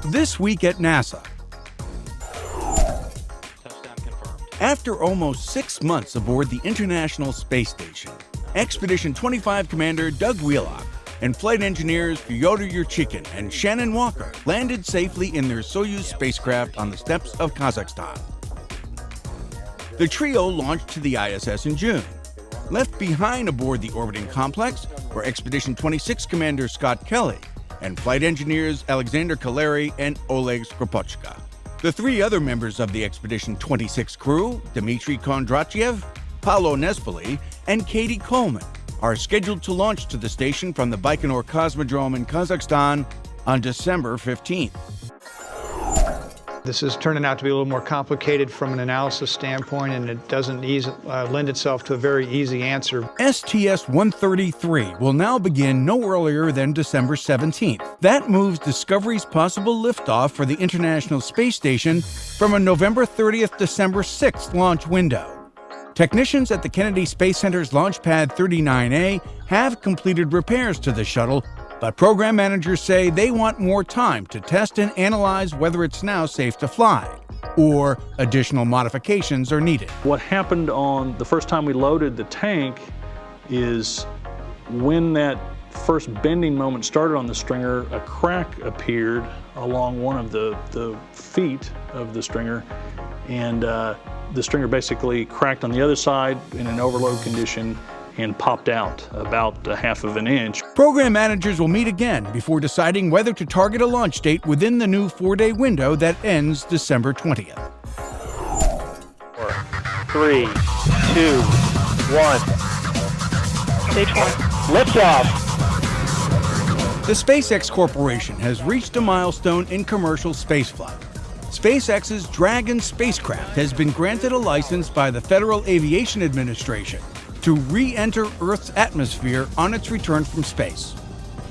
This week at NASA. After almost 6 months aboard the International Space Station, Expedition 25 Commander Doug Wheelock and flight engineers Fyodor Yurchikhin and Shannon Walker landed safely in their Soyuz spacecraft on the steppes of Kazakhstan. The trio launched to the ISS in June. Left behind aboard the orbiting complex were Expedition 26 Commander Scott Kelly and flight engineers Alexander Kaleri and Oleg Skropochka. The 3 other members of the Expedition 26 crew, Dmitry Kondratyev, Paolo Nespoli, and Katie Coleman, are scheduled to launch to the station from the Baikonur Cosmodrome in Kazakhstan on December 15th. This is turning out to be a little more complicated from an analysis standpoint, and it doesn't lend itself to a very easy answer. STS-133 will now begin no earlier than December 17th. That moves Discovery's possible liftoff for the International Space Station from a November 30th, December 6th launch window. Technicians at the Kennedy Space Center's Launch Pad 39A have completed repairs to the shuttle, but program managers say they want more time to test and analyze whether it's now safe to fly, or additional modifications are needed. What happened on the first time we loaded the tank is when that first bending moment started on the stringer, a crack appeared along one of the feet of the stringer, and the stringer basically cracked on the other side in an overload condition and popped out about 1/2 inch. Program managers will meet again before deciding whether to target a launch date within the new 4-day window that ends December 20th. 3, 2, 1. Stage 1. Liftoff. The SpaceX Corporation has reached a milestone in commercial spaceflight. SpaceX's Dragon spacecraft has been granted a license by the Federal Aviation Administration to re-enter Earth's atmosphere on its return from space.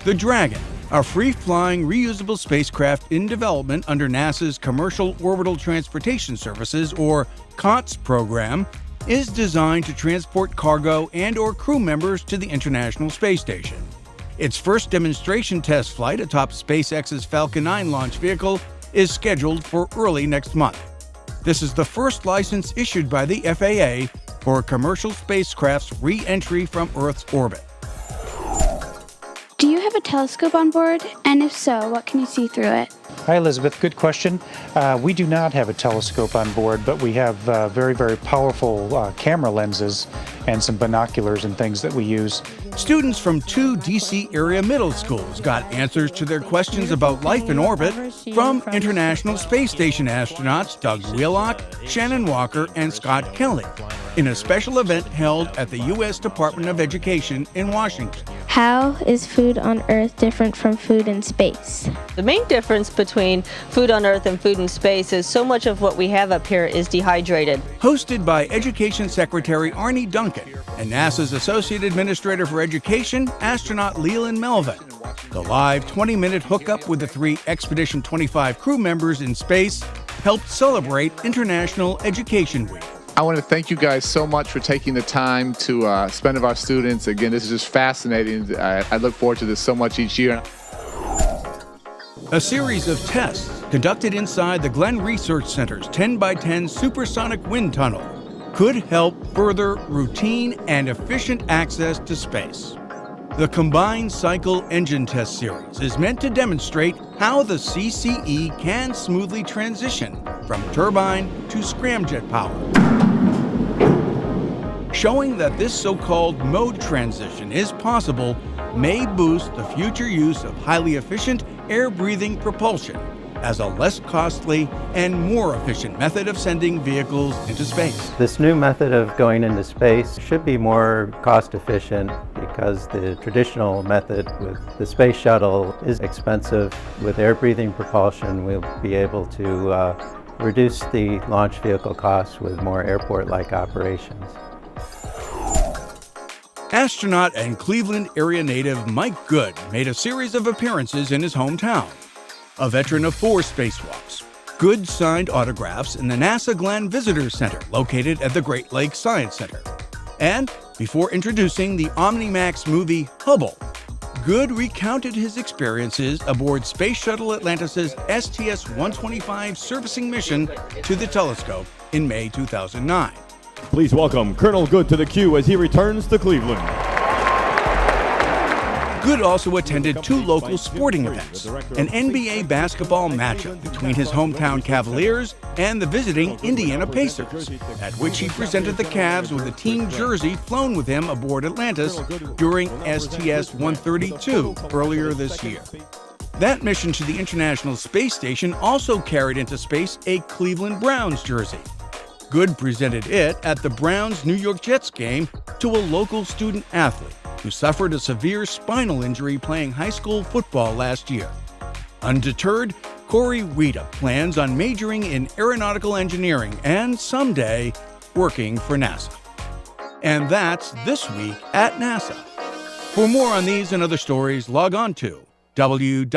The Dragon, a free-flying, reusable spacecraft in development under NASA's Commercial Orbital Transportation Services, or COTS program, is designed to transport cargo and/or crew members to the International Space Station. Its first demonstration test flight atop SpaceX's Falcon 9 launch vehicle is scheduled for early next month. This is the first license issued by the FAA for a commercial spacecraft's re-entry from Earth's orbit. Do you have a telescope on board? And if so, what can you see through it? Hi, Elizabeth. Good question. We do not have a telescope on board, but we have very, very powerful camera lenses and some binoculars and things that we use. Students from 2 D.C. area middle schools got answers to their questions about life in orbit from International Space Station astronauts Doug Wheelock, Shannon Walker, and Scott Kelly in a special event held at the U.S. Department of Education in Washington. How is food on Earth different from food in space? The main difference between food on Earth and food in space is so much of what we have up here is dehydrated. Hosted by Education Secretary Arnie Duncan and NASA's Associate Administrator for Education, astronaut Leland Melvin. The live 20-minute hookup with the 3 Expedition 25 crew members in space helped celebrate International Education Week. I want to thank you guys so much for taking the time to spend with our students. Again, this is just fascinating. I look forward to this so much each year. A series of tests conducted inside the Glenn Research Center's 10x10 supersonic wind tunnel could help further routine and efficient access to space. The Combined Cycle Engine Test Series is meant to demonstrate how the CCE can smoothly transition from turbine to scramjet power. Showing that this so-called mode transition is possible may boost the future use of highly efficient air-breathing propulsion as a less costly and more efficient method of sending vehicles into space. This new method of going into space should be more cost-efficient because the traditional method with the space shuttle is expensive. With air-breathing propulsion, we'll be able to reduce the launch vehicle costs with more airport-like operations. Astronaut and Cleveland area native Mike Good made a series of appearances in his hometown. A veteran of 4 spacewalks, Good signed autographs in the NASA Glenn Visitor Center located at the Great Lakes Science Center. And before introducing the OmniMax movie Hubble, Good recounted his experiences aboard Space Shuttle Atlantis' STS-125 servicing mission to the telescope in May 2009. Please welcome Colonel Good to the queue as he returns to Cleveland. Good also attended two local sporting events, an NBA basketball matchup between his hometown Cavaliers and the visiting Indiana Pacers, at which he presented the Cavs with a team jersey flown with him aboard Atlantis during STS-132 earlier this year. That mission to the International Space Station also carried into space a Cleveland Browns jersey. Good presented it at the Browns-New York Jets game to a local student athlete who suffered a severe spinal injury playing high school football last year. Undeterred, Corey Rita plans on majoring in aeronautical engineering and someday working for NASA. And that's This Week at NASA. For more on these and other stories, log on to www.nasa.gov.